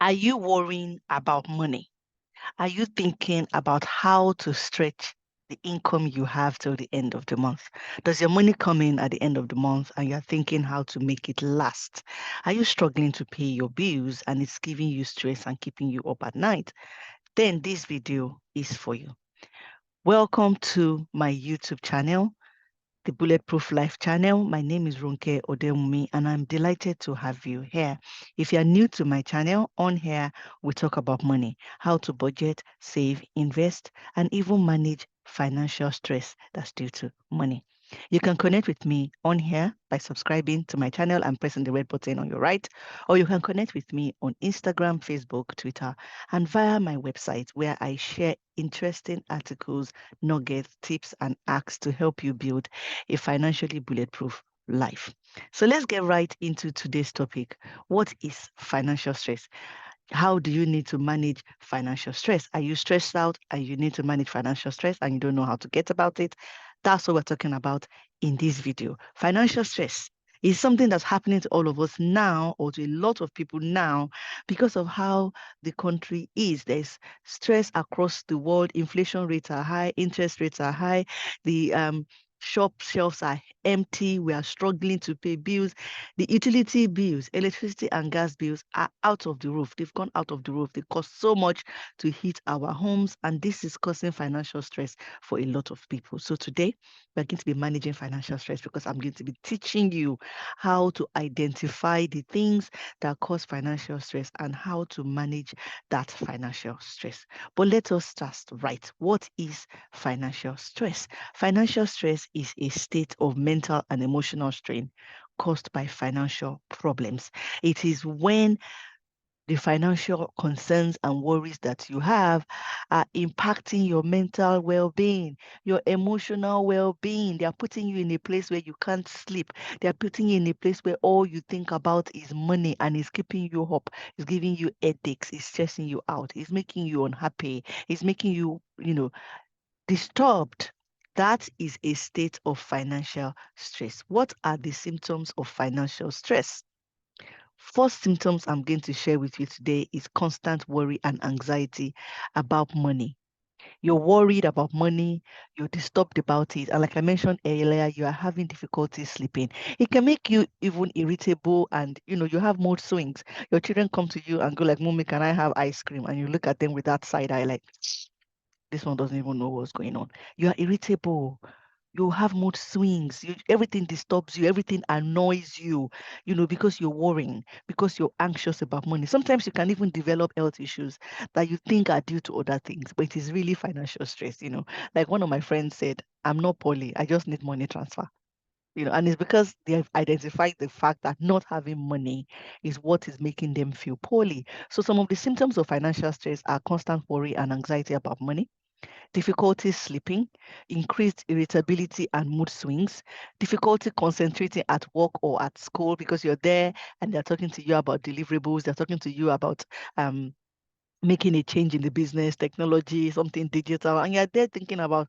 Are you worrying about money? Are you thinking about how to stretch the income you have till the end of the month? Does your money come in at the end of the month and you're thinking how to make it last? Are you struggling to pay your bills and it's giving you stress and keeping you up at night? Then this video is for you. Welcome to my YouTube channel, the Bulletproof Life channel. My name is Ronke Odemumi, and I'm delighted to have you here. If you're new to my channel, on here, we talk about money, how to budget, save, invest, and even manage financial stress that's due to money. You can connect with me on here by subscribing to my channel and pressing the red button on your right, or you can connect with me on Instagram, Facebook, Twitter, and via my website where I share interesting articles, nuggets, tips, and hacks to help you build a financially bulletproof life. So let's get right into today's topic. What is financial stress? How do you need to manage financial stress? Are you stressed out and you need to manage financial stress and you don't know how to get about it? That's what we're talking about in this video. Financial stress is something that's happening to all of us now, or to a lot of people now, because of how the country is. There's stress across the world. Inflation rates are high, interest rates are high. The shop shelves are empty. We are struggling to pay bills. The utility bills, electricity and gas bills are out of the roof. They've gone out of the roof. They cost so much to heat our homes, and this is causing financial stress for a lot of people. So today, we're going to be managing financial stress because I'm going to be teaching you how to identify the things that cause financial stress and how to manage that financial stress. But let us start right. What is financial stress? Financial stress is a state of mental and emotional strain caused by financial problems. It is when the financial concerns and worries that you have are impacting your mental well-being, your emotional well-being. They are putting you in a place where you can't sleep. They are putting you in a place where all you think about is money and it's keeping you up. It's giving you headaches. It's stressing you out. It's making you unhappy. It's making you, disturbed. That is a state of financial stress. What are the symptoms of financial stress? First symptoms I'm going to share with you today is constant worry and anxiety about money. You're worried about money, you're disturbed about it, and like I mentioned earlier, you are having difficulty sleeping. It can make you even irritable, and you have mood swings. Your children come to you and go like, "Mommy, can I have ice cream?" And you look at them with that side eye like, this one doesn't even know what's going on. You are irritable. You have mood swings. Everything disturbs you. Everything annoys you, because you're worrying, because you're anxious about money. Sometimes you can even develop health issues that you think are due to other things, but it is really financial stress. Like one of my friends said, I'm not poorly. I just need money transfer. And it's because they have identified the fact that not having money is what is making them feel poorly. So some of the symptoms of financial stress are constant worry and anxiety about money, difficulty sleeping, increased irritability and mood swings, difficulty concentrating at work or at school because you're there and they're talking to you about deliverables, they're talking to you about making a change in the business, technology, something digital, and you're there thinking about,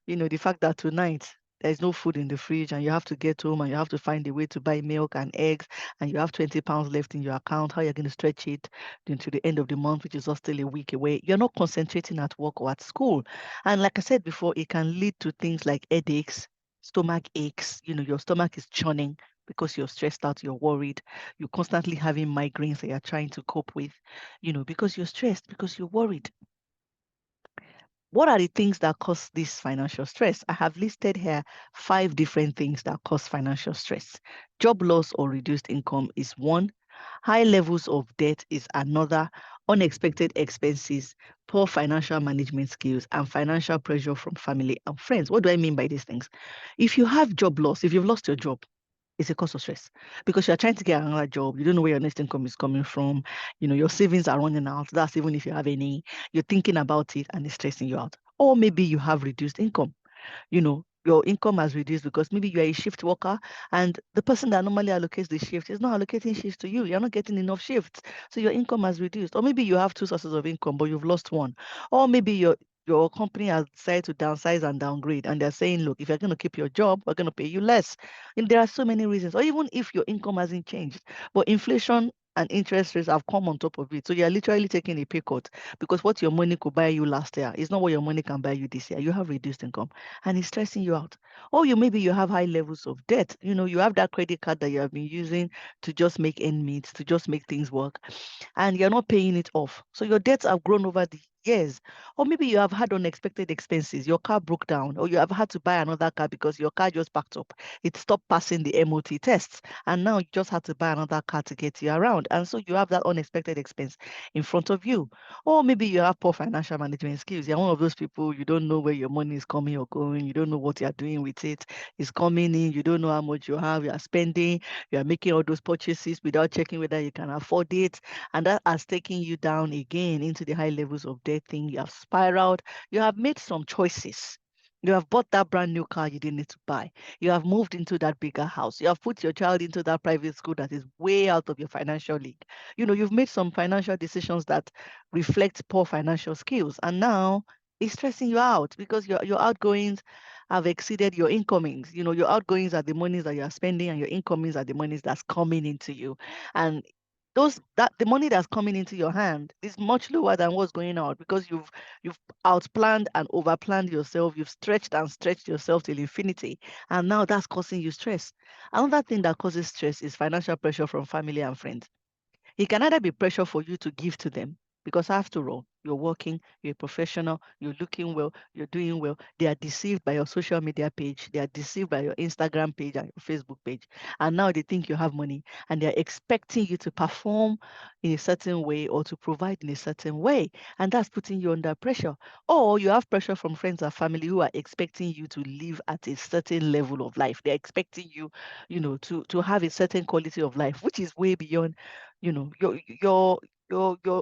the fact that tonight there's no food in the fridge and you have to get home and you have to find a way to buy milk and eggs and you have 20 pounds left in your account, how you're going to stretch it into the end of the month, which is just still a week away. You're not concentrating at work or at school. And like I said before, it can lead to things like headaches, stomach aches, your stomach is churning because you're stressed out, you're worried, you're constantly having migraines that you're trying to cope with, because you're stressed, because you're worried. What are the things that cause this financial stress? I have listed here 5 different things that cause financial stress. Job loss or reduced income is one. High levels of debt is another. Unexpected expenses, poor financial management skills, and financial pressure from family and friends. What do I mean by these things? If you have job loss, if you've lost your job, it's a cause of stress because you're trying to get another job. You don't know where your next income is coming from. Your savings are running out. That's even if you have any. You're thinking about it and it's stressing you out. Or maybe you have reduced income. Your income has reduced because maybe you're a shift worker and the person that normally allocates the shift is not allocating shifts to you. You're not getting enough shifts. So your income has reduced. Or maybe you have 2 sources of income, but you've lost one. Or maybe your company has decided to downsize and downgrade, and they're saying, look, if you're going to keep your job, we're going to pay you less. And there are so many reasons. Or even if your income hasn't changed, but inflation and interest rates have come on top of it. So you're literally taking a pay cut because what your money could buy you last year is not what your money can buy you this year. You have reduced income and it's stressing you out. Or maybe you have high levels of debt. You have that credit card that you have been using to just make end meet, to just make things work, and you're not paying it off. So your debts have grown over the years. Or maybe you have had unexpected expenses. Your car broke down, or you have had to buy another car because your car just packed up. It stopped passing the MOT tests, and now you just had to buy another car to get you around. And so you have that unexpected expense in front of you. Or maybe you have poor financial management skills. You're one of those people, you don't know where your money is coming or going. You don't know what you're doing with it. It's coming in. You don't know how much you have. You are spending. You are making all those purchases without checking whether you can afford it. And that has taken you down again into the high levels of debt thing. You have spiraled. You have made some choices. You have bought that brand new car you didn't need to buy. You have moved into that bigger house. You have put your child into that private school that is way out of your financial league. You've made some financial decisions that reflect poor financial skills. And now it's stressing you out because your outgoings have exceeded your incomings. Your outgoings are the monies that you are spending, and your incomings are the monies that's coming into you. And the money that's coming into your hand is much lower than what's going out because you've outplanned and overplanned yourself. You've stretched and stretched yourself till infinity, and now that's causing you stress. Another thing that causes stress is financial pressure from family and friends. It can either be pressure for you to give to them because after all, you're working, you're a professional, you're looking well, you're doing well. They are deceived by your social media page, they are deceived by your Instagram page and your Facebook page. And now they think you have money and they're expecting you to perform in a certain way or to provide in a certain way. And that's putting you under pressure. Or you have pressure from friends and family who are expecting you to live at a certain level of life. They're expecting you, to have a certain quality of life, which is way beyond your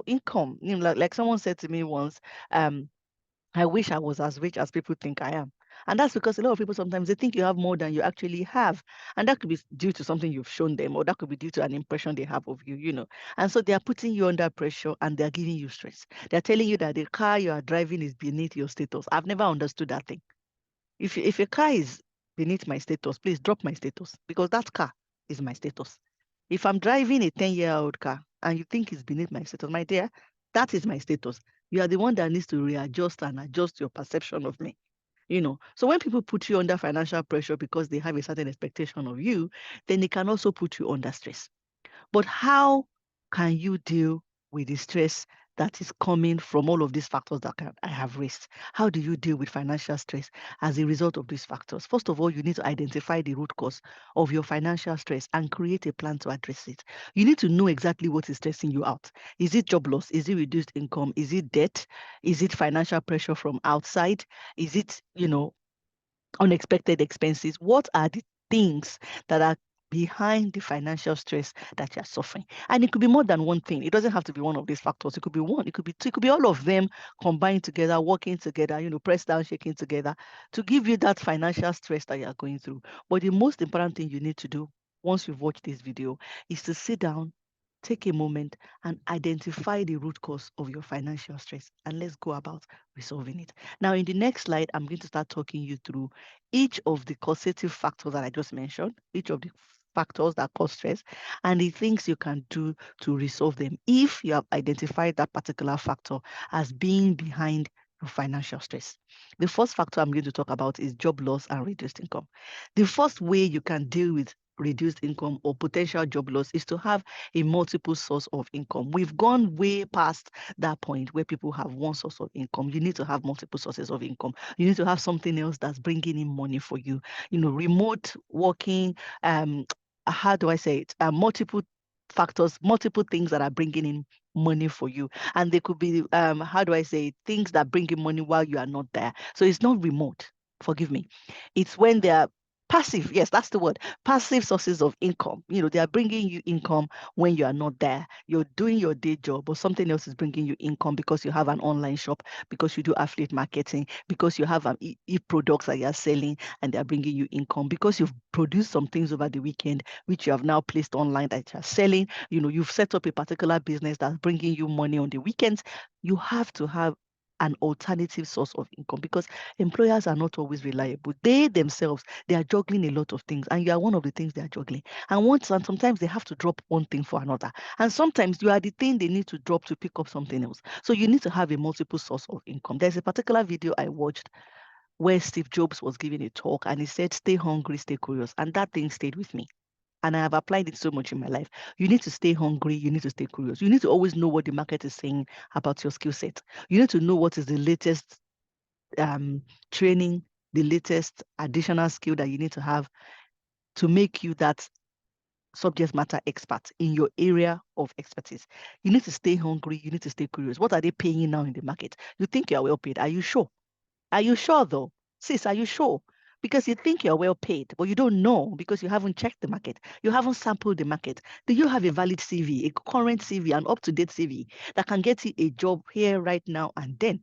income. Like someone said to me once, I wish I was as rich as people think I am. And that's because a lot of people sometimes they think you have more than you actually have. And that could be due to something you've shown them, or that could be due to an impression they have of you. And so they are putting you under pressure and they're giving you stress. They're telling you that the car you are driving is beneath your status. I've never understood that thing. If a car is beneath my status, please drop my status because that car is my status. If I'm driving a 10-year-old car and you think it's beneath my status, my dear, that is my status. You are the one that needs to readjust and adjust your perception of me. So when people put you under financial pressure because they have a certain expectation of you, then they can also put you under stress. But how can you deal with the stress that is coming from all of these factors that I have raised? How do you deal with financial stress as a result of these factors? First of all, you need to identify the root cause of your financial stress and create a plan to address it. You need to know exactly what is stressing you out. Is it job loss? Is it reduced income? Is it debt? Is it financial pressure from outside? Is it, unexpected expenses? What are the things that are behind the financial stress that you're suffering? And it could be more than one thing. It doesn't have to be one of these factors. It could be one, it could be two, it could be all of them combined together, working together, pressed down, shaking together to give you that financial stress that you're going through. But the most important thing you need to do once you've watched this video is to sit down, take a moment and identify the root cause of your financial stress, and let's go about resolving it. Now, in the next slide, I'm going to start talking you through each of the causative factors that I just mentioned, each of the factors that cause stress, and the things you can do to resolve them if you have identified that particular factor as being behind your financial stress. The first factor I'm going to talk about is job loss and reduced income. The first way you can deal with reduced income or potential job loss is to have a multiple source of income. We've gone way past that point where people have one source of income. You need to have multiple sources of income. You need to have something else that's bringing in money for you. Remote working, how do I say it? Multiple factors, multiple things that are bringing in money for you. And they could be, how do I say it? Things that bring in money while you are not there. So it's not remote. Forgive me. It's when they are passive. Yes, that's the word. Passive sources of income. They are bringing you income when you are not there. You're doing your day job, or something else is bringing you income because you have an online shop, because you do affiliate marketing, because you have e-products that you're selling and they're bringing you income, because you've produced some things over the weekend which you have now placed online that you're selling. You've set up a particular business that's bringing you money on the weekends. You have to have an alternative source of income, because employers are not always reliable. They themselves, they are juggling a lot of things, and you are one of the things they are juggling. And sometimes they have to drop one thing for another. And sometimes you are the thing they need to drop to pick up something else. So you need to have a multiple source of income. There's a particular video I watched where Steve Jobs was giving a talk, and he said, stay hungry, stay curious. And that thing stayed with me. And I have applied it so much in my life. You need to stay hungry. You need to stay curious. You need to always know what the market is saying about your skill set. You need to know what is the latest training, the latest additional skill that you need to have to make you that subject matter expert in your area of expertise. You need to stay hungry. You need to stay curious. What are they paying you now in the market? You think you are well paid. Are you sure? Are you sure though? Sis, are you sure? Because you think you're well paid, but you don't know because you haven't checked the market. You haven't sampled the market. Do you have a valid CV, a current CV, an up-to-date CV that can get you a job here, right now, and then?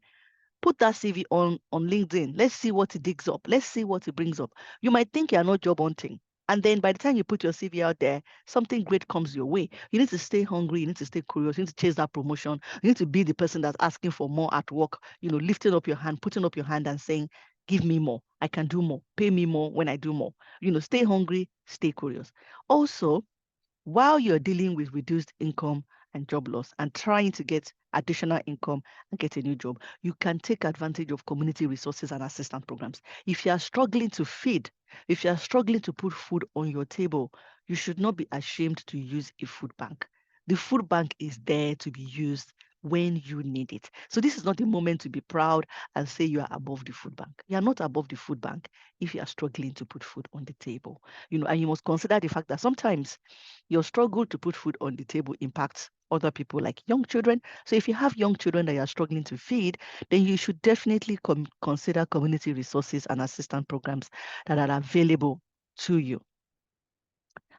Put that CV on LinkedIn. Let's see what it digs up. Let's see what it brings up. You might think you're not job hunting. And then by the time you put your CV out there, something great comes your way. You need to stay hungry. You need to stay curious. You need to chase that promotion. You need to be the person that's asking for more at work, lifting up your hand, putting up your hand and saying, give me more. I can do more. Pay me more when I do more. Stay hungry, stay curious. Also, while you're dealing with reduced income and job loss and trying to get additional income and get a new job, you can take advantage of community resources and assistance programs. If you are struggling to feed, if you are struggling to put food on your table, you should not be ashamed to use a food bank. The food bank is there to be used when you need it. So this is not the moment to be proud and say you are above the food bank. You are not above the food bank if you are struggling to put food on the table. And you must consider the fact that sometimes your struggle to put food on the table impacts other people like young children. So if you have young children that you are struggling to feed, then you should definitely consider community resources and assistance programs that are available to you.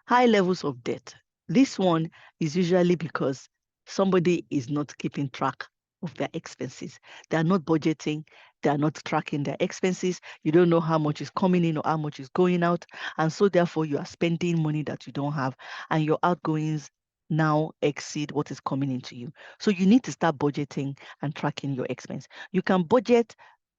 High levels of debt. This one is usually because somebody is not keeping track of their expenses. They are not budgeting. They are not tracking their expenses. You don't know how much is coming in or how much is going out. And so therefore you are spending money that you don't have, and your outgoings now exceed what is coming into you. So you need to start budgeting and tracking your expense. You can budget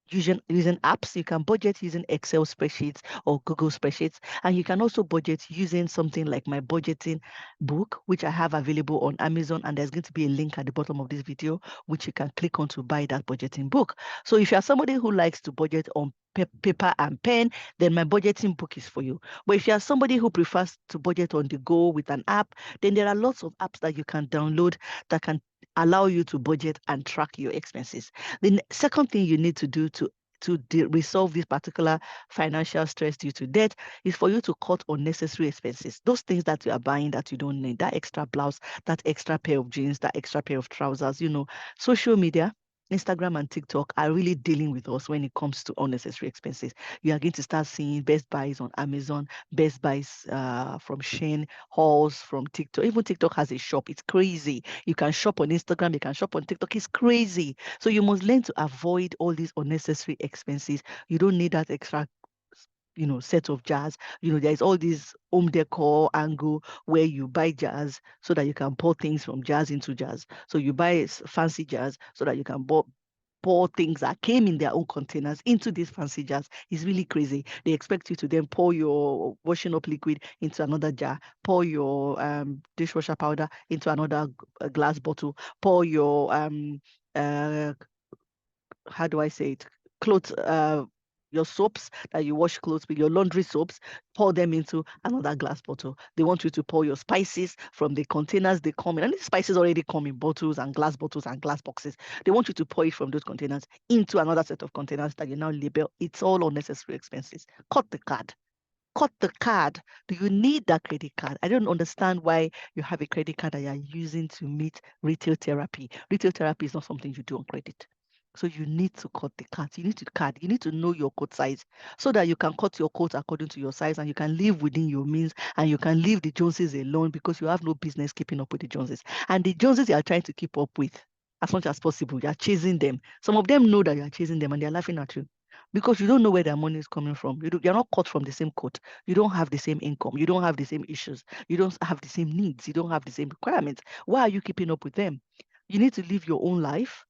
using apps. You can budget using Excel spreadsheets or Google spreadsheets. And you can also budget using something like my budgeting book, which I have available on Amazon. And there's going to be a link at the bottom of this video, which you can click on to buy that budgeting book. So if you're somebody who likes to budget on paper and pen, then my budgeting book is for you. But if you're somebody who prefers to budget on the go with an app, then there are lots of apps that you can download that can allow you to budget and track your expenses. The second thing you need to do to resolve this particular financial stress due to debt is for you to cut unnecessary expenses. Those things that you are buying that you don't need, that extra blouse, that extra pair of jeans, that extra pair of trousers, social media, Instagram and TikTok are really dealing with us when it comes to unnecessary expenses. You are going to start seeing Best Buys on Amazon, Best Buys from Shein, hauls from TikTok. Even TikTok has a shop. It's crazy. You can shop on Instagram. You can shop on TikTok. It's crazy. So you must learn to avoid all these unnecessary expenses. You don't need that extra set of jars. There's all this home decor angle where you buy jars so that you can pour things from jars into jars. So you buy fancy jars so that you can pour things that came in their own containers into these fancy jars. It's really crazy. They expect you to then pour your washing up liquid into another jar, pour your dishwasher powder into another glass bottle, pour your how do I say it? Clothes, your soaps that you wash clothes with, your laundry soaps, pour them into another glass bottle. They want you to pour your spices from the containers they come in. And these spices already come in bottles and glass boxes. They want you to pour it from those containers into another set of containers that you now label. It's all unnecessary expenses. Cut the card. Cut the card. Do you need that credit card? I don't understand why you have a credit card that you're using to meet retail therapy. Retail therapy is not something you do on credit. So you need to cut the card. You need to know your coat size so that you can cut your coat according to your size and you can live within your means and you can leave the Joneses alone because you have no business keeping up with the Joneses. And the Joneses you are trying to keep up with as much as possible, you are chasing them. Some of them know that you are chasing them and they're laughing at you because you don't know where their money is coming from. You're not cut from the same coat. You don't have the same income. You don't have the same issues. You don't have the same needs. You don't have the same requirements. Why are you keeping up with them? You need to live your own life.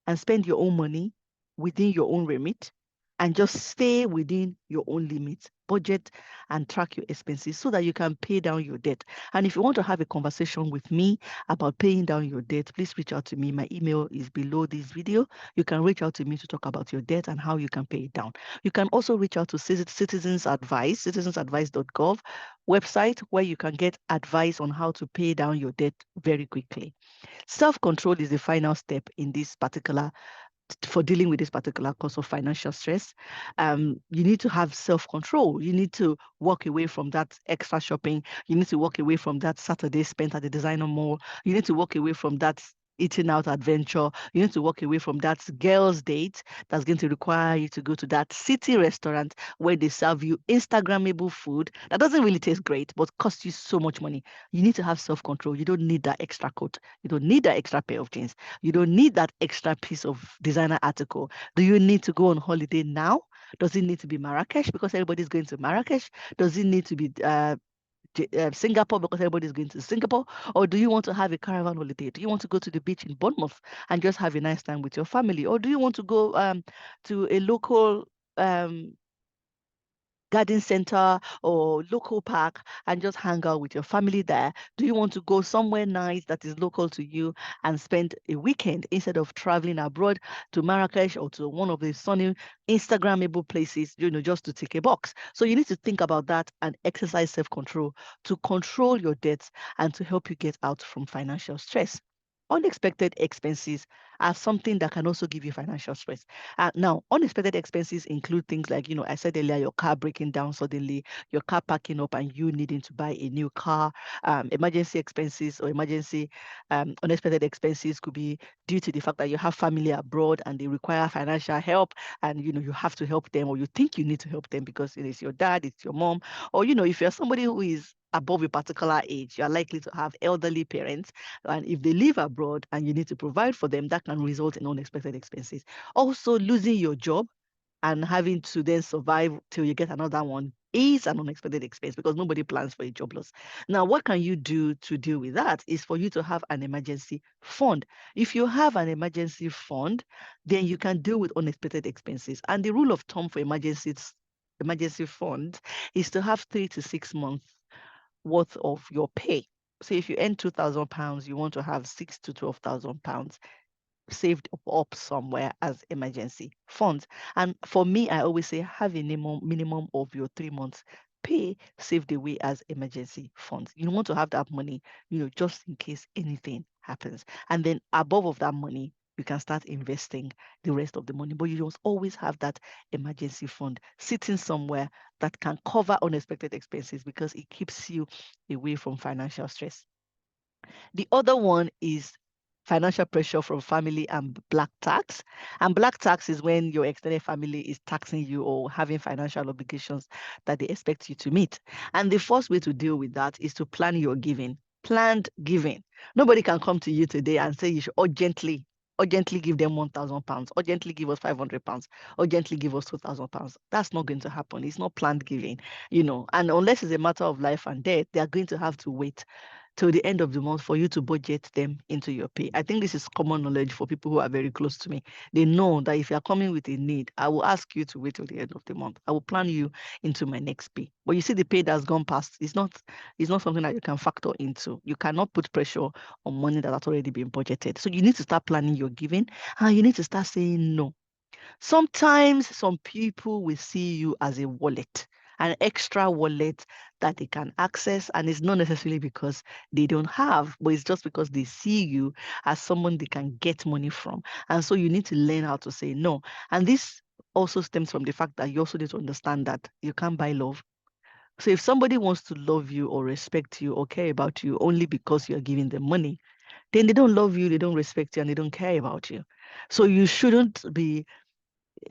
and spend your own money within your own remit and just stay within your own limits. Budget and track your expenses so that you can pay down your debt. And if you want to have a conversation with me about paying down your debt, please reach out to me. My email is below this video. You can reach out to me to talk about your debt and how you can pay it down. You can also reach out to Citizens Advice, citizensadvice.gov website, where you can get advice on how to pay down your debt very quickly. Self-control is the final step in this particular for dealing with this particular cause of financial stress. You need to have self-control. You need to walk away from that extra shopping. You need to walk away from that Saturday spent at the designer mall. You need to walk away from that eating out adventure. You need to walk away from that girls' date that's going to require you to go to that city restaurant where they serve you Instagrammable food that doesn't really taste great, but costs you so much money. You need to have self-control. You don't need that extra coat. You don't need that extra pair of jeans. You don't need that extra piece of designer article. Do you need to go on holiday now? Does it need to be Marrakesh because everybody's going to Marrakesh? Does it need to be Singapore because everybody's going to Singapore? Or do you want to have a caravan holiday? Do you want to go to the beach in Bournemouth and just have a nice time with your family? Or do you want to go to a local garden center or local park and just hang out with your family there? Do you want to go somewhere nice that is local to you and spend a weekend instead of traveling abroad to Marrakesh or to one of the sunny Instagrammable places, just to tick a box? So you need to think about that and exercise self-control to control your debts and to help you get out from financial stress. Unexpected expenses are something that can also give you financial stress. Now, unexpected expenses include things like, I said earlier, your car breaking down suddenly, your car packing up and you needing to buy a new car. Emergency expenses or unexpected expenses could be due to the fact that you have family abroad and they require financial help, and you have to help them, or you think you need to help them because it is your dad, it's your mom, or if you're somebody who is above a particular age, you're likely to have elderly parents, and if they live abroad and you need to provide for them, that can result in unexpected expenses. Also, losing your job and having to then survive till you get another one is an unexpected expense because nobody plans for a job loss. Now, what can you do to deal with that is for you to have an emergency fund. If you have an emergency fund, then you can deal with unexpected expenses. And the rule of thumb for emergency fund is to have 3 to 6 months worth of your pay. So if you earn £2,000, you want to have £6,000 to £12,000 saved up somewhere as emergency funds. And for me, I always say have a minimum of your 3 months pay saved away as emergency funds. You want to have that money, just in case anything happens. And then above of that money, you can start investing the rest of the money. But you must always have that emergency fund sitting somewhere that can cover unexpected expenses because it keeps you away from financial stress. The other one is financial pressure from family and black tax. And black tax is when your extended family is taxing you or having financial obligations that they expect you to meet. And the first way to deal with that is to plan your giving. Planned giving. Nobody can come to you today and say you should urgently give them £1,000, urgently give us £500, urgently give us £2,000. That's not going to happen. It's not planned giving, and unless it's a matter of life and death, they are going to have to wait till the end of the month for you to budget them into your pay. I think this is common knowledge for people who are very close to me. They know that if you are coming with a need, I will ask you to wait till the end of the month. I will plan you into my next pay. But you see, the pay that's gone past is not something that you can factor into. You cannot put pressure on money that has already been budgeted. So you need to start planning your giving, and you need to start saying no. Sometimes some people will see you as a wallet, an extra wallet that they can access, and it's not necessarily because they don't have, but it's just because they see you as someone they can get money from. And so you need to learn how to say no. And this also stems from the fact that you also need to understand that you can't buy love. So if somebody wants to love you or respect you or care about you only because you're giving them money, then they don't love you, they don't respect you, and they don't care about you. So you shouldn't be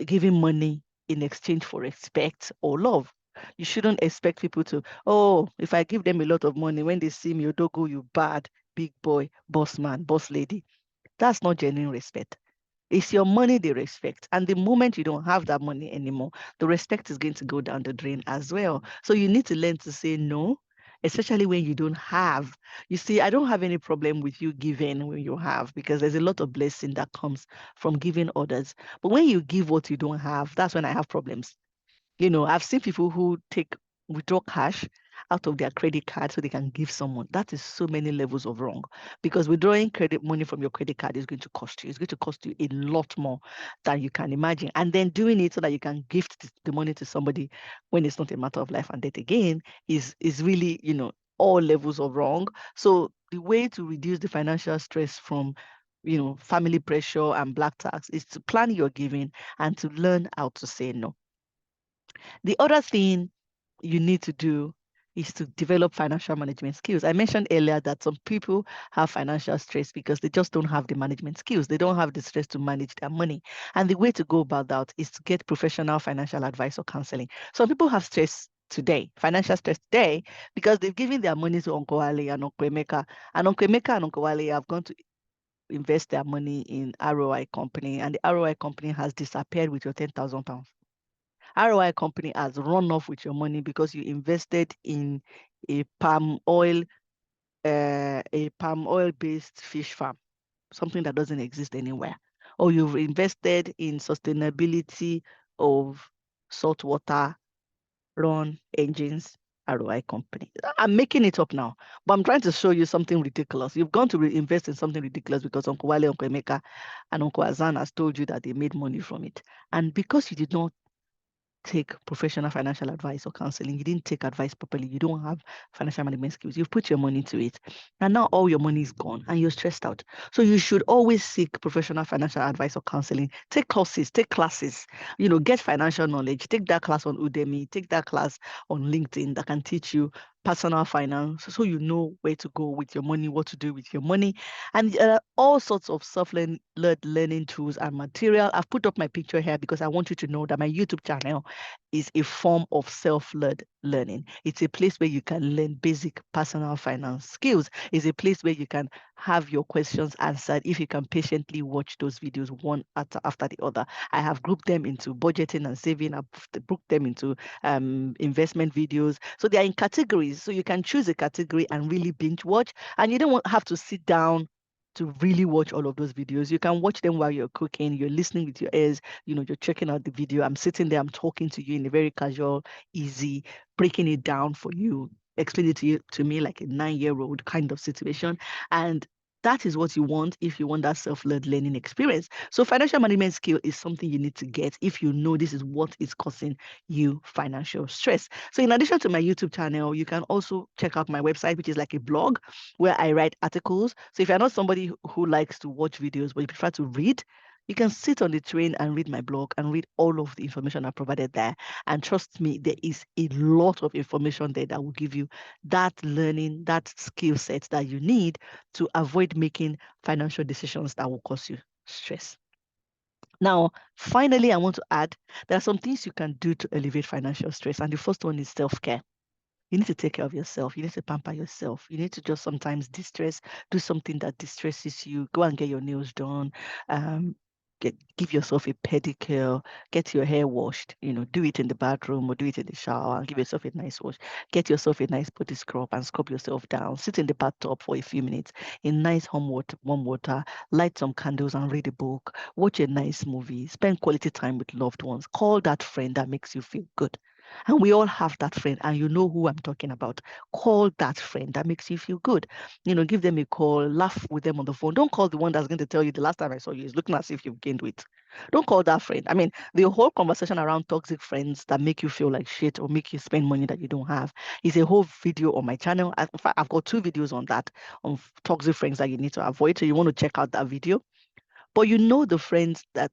giving money in exchange for respect or love. You shouldn't expect people to, oh, if I give them a lot of money, when they see me, Odogo, you bad, big boy, boss man, boss lady. That's not genuine respect. It's your money they respect. And the moment you don't have that money anymore, the respect is going to go down the drain as well. So you need to learn to say no. especially when you don't have. You see, I don't have any problem with you giving when you have, because there's a lot of blessing that comes from giving others. But when you give what you don't have, that's when I have problems. I've seen people who withdraw cash out of their credit card so they can give someone. That is so many levels of wrong, because withdrawing credit money from your credit card is going to cost you. It's going to cost you a lot more than you can imagine. And then doing it so that you can gift the money to somebody when it's not a matter of life and death again is really, all levels of wrong. So the way to reduce the financial stress from family pressure and black tax is to plan your giving and to learn how to say no. The other thing you need to do is to develop financial management skills. I mentioned earlier that some people have financial stress because they just don't have the management skills. They don't have the stress to manage their money. And the way to go about that is to get professional financial advice or counseling. Some people have stress today, financial stress today, because they've given their money to Uncle Wale and Uncle Emeka. And Uncle Emeka and Uncle Wale have gone to invest their money in ROI company, and the ROI company has disappeared with your 10,000 pounds. ROI company has run off with your money because you invested in a palm oil based fish farm, something that doesn't exist anywhere. Or you've invested in sustainability of saltwater run engines, ROI company. I'm making it up now, but I'm trying to show you something ridiculous. You've gone to invest in something ridiculous because Uncle Wale, Uncle Emeka, and Uncle Azan has told you that they made money from it. And because you did not take professional financial advice or counseling, you didn't take advice properly, you don't have financial management skills, you've put your money into it, and now all your money is gone and you're stressed out. So you should always seek professional financial advice or counseling. Take courses, take classes, get financial knowledge. Take that class on Udemy, take that class on LinkedIn that can teach you personal finance, so you know where to go with your money, what to do with your money. And all sorts of learning tools and material. I've put up my picture here because I want you to know that my YouTube channel is a form of self-led learning. It's a place where you can learn basic personal finance skills. It's a place where you can have your questions answered if you can patiently watch those videos one after the other. I have grouped them into budgeting and saving. I've grouped them into investment videos. So they are in categories. So you can choose a category and really binge watch. And you don't have to sit down to really watch all of those videos. You can watch them while you're cooking, you're listening with your ears, you're checking out the video. I'm sitting there, I'm talking to you in a very casual, easy, breaking it down for you, explain it to me like a 9-year-old kind of situation. And that is what you want if you want that self-led learning experience. So financial management skill is something you need to get if you know this is what is causing you financial stress. So in addition to my YouTube channel, you can also check out my website, which is like a blog where I write articles. So if you're not somebody who likes to watch videos, but you prefer to read, you can sit on the train and read my blog and read all of the information I provided there. And trust me, there is a lot of information there that will give you that learning, that skill set that you need to avoid making financial decisions that will cause you stress. Now, finally, I want to add there are some things you can do to alleviate financial stress. And the first one is self-care. You need to take care of yourself. You need to pamper yourself. You need to just sometimes do something that distresses you. Go and get your nails done. Um, give yourself a pedicure. Get your hair washed. Do it in the bathroom or do it in the shower and give yourself a nice wash. Get yourself a nice body scrub and scrub yourself down. Sit in the bathtub for a few minutes in nice warm water. Light some candles and read a book. Watch a nice movie. Spend quality time with loved ones. Call that friend that makes you feel good. And we all have that friend, and you know who I'm talking about. Call that friend that makes you feel good. Give them a call, laugh with them on the phone. Don't call the one that's going to tell you the last time I saw you is looking as if you've gained weight. Don't call that friend. I mean, the whole conversation around toxic friends that make you feel like shit or make you spend money that you don't have is a whole video on my channel. In fact, I've got 2 videos on that, on toxic friends that you need to avoid. So you want to check out that video. But the friends that,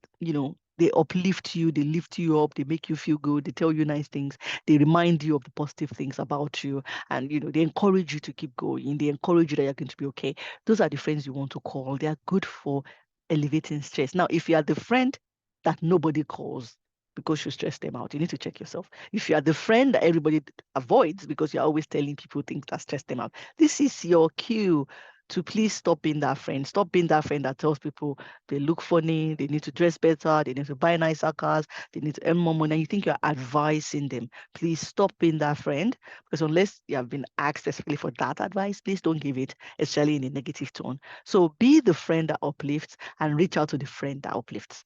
they uplift you, they lift you up, they make you feel good, they tell you nice things, they remind you of the positive things about you, and they encourage you to keep going, they encourage you that you're going to be okay. Those are the friends you want to call. They are good for elevating stress. Now, if you are the friend that nobody calls because you stress them out, you need to check yourself. If you are the friend that everybody avoids because you're always telling people things that stress them out, this is your cue to please stop being that friend. Stop being that friend that tells people they look funny, they need to dress better, they need to buy nicer cars, they need to earn more money, and you think you're advising them. Please stop being that friend, because unless you have been asked specifically for that advice, please don't give it, especially in a negative tone. So be the friend that uplifts and reach out to the friend that uplifts.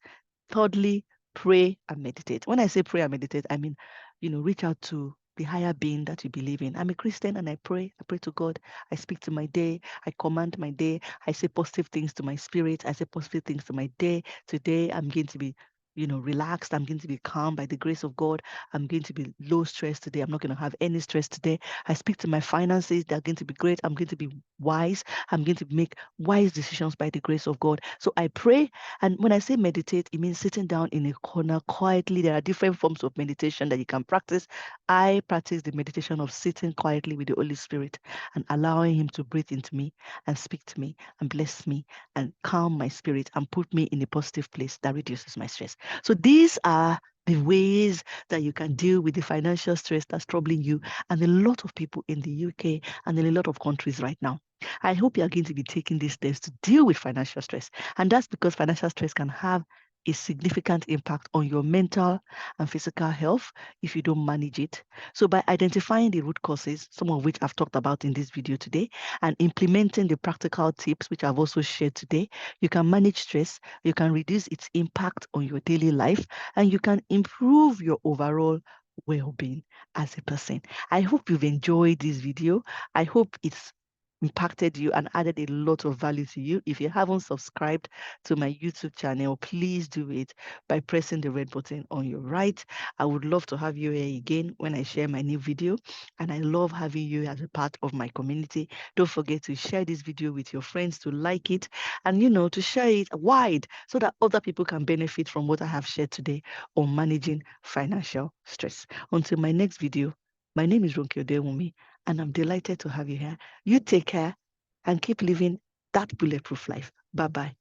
Thirdly, pray and meditate. When I say pray and meditate, I mean, reach out to the higher being that you believe in. I'm a Christian and I pray. I pray to God. I speak to my day. I command my day. I say positive things to my spirit. I say positive things to my day. Today, I'm going to be relaxed. I'm going to be calm by the grace of God. I'm going to be low stress today. I'm not going to have any stress today. I speak to my finances. They're going to be great. I'm going to be wise. I'm going to make wise decisions by the grace of God. So I pray. And when I say meditate, it means sitting down in a corner quietly. There are different forms of meditation that you can practice. I practice the meditation of sitting quietly with the Holy Spirit and allowing Him to breathe into me and speak to me and bless me and calm my spirit and put me in a positive place that reduces my stress. So these are the ways that you can deal with the financial stress that's troubling you and a lot of people in the UK and in a lot of countries right now. I hope you are going to be taking these steps to deal with financial stress. And that's because financial stress can have a significant impact on your mental and physical health if you don't manage it. So by identifying the root causes, some of which I've talked about in this video today, and implementing the practical tips, which I've also shared today, you can manage stress, you can reduce its impact on your daily life, and you can improve your overall well-being as a person. I hope you've enjoyed this video. I hope it's impacted you and added a lot of value to you. If you haven't subscribed to my YouTube channel, please do it by pressing the red button on your right. I would love to have you here again when I share my new video, and I love having you as a part of my community. Don't forget to share this video with your friends, to like it, and to share it wide so that other people can benefit from what I have shared today on managing financial stress. Until my next video, my name is Ronke Odewumi, and I'm delighted to have you here. You take care and keep living that bulletproof life. Bye-bye.